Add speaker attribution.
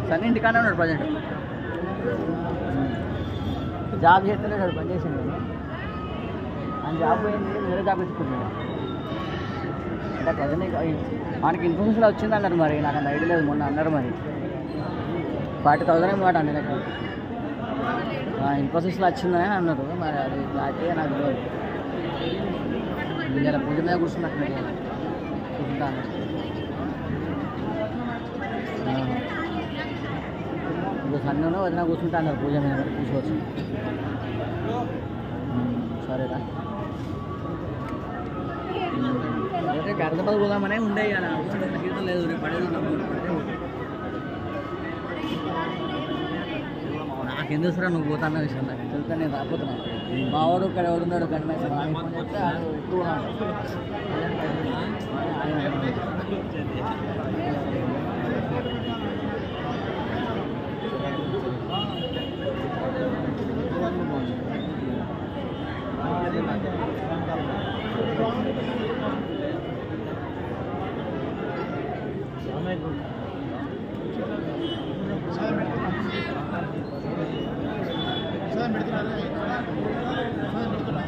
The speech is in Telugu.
Speaker 1: సన్నీ ఇంటికానే ఉన్నాడు ప్రజెంట్. జాబ్ చేస్తలేడు, పని చేసిండు. ఆయన జాబ్ పోయింది, వేరే జాబ్ పెట్టుకున్నాడు. అంటే ప్రజెంట్ మనకి ఇన్ఫర్మేషన్ వచ్చింది అన్నారు, మరి నాకు అంత ఐడియా లేదు. మొన్న అన్నారు మరి 40,000 ఏమో అండి నాకు ఇన్ఫోసిస్లో వచ్చిందని అన్నారు. మరి అది దాటే నాకు తెలియదు. ఇలా పూజ మీద కూర్చున్నట్టు కూర్చుంటాను. ఇప్పుడు సన్నలో వదిన కూర్చుంటా అన్నారు పూజ మీద, మరి కూర్చోవచ్చు. సరేరా ఓకే, గరదపద పోదామనే ఉండే కదా, గీతం లేదు, రేపు పడేది నాకెందుకు సార్ నువ్వు పోతాన్న విషయం నాకు తెలుసా, నేను రాకపోతున్నాను. మా వాడు ఇక్కడ ఎవడున్నాడు కనిపించాడు, ఆయన ఫోన్ చేస్తే ఎక్కువ పెడుతున్నా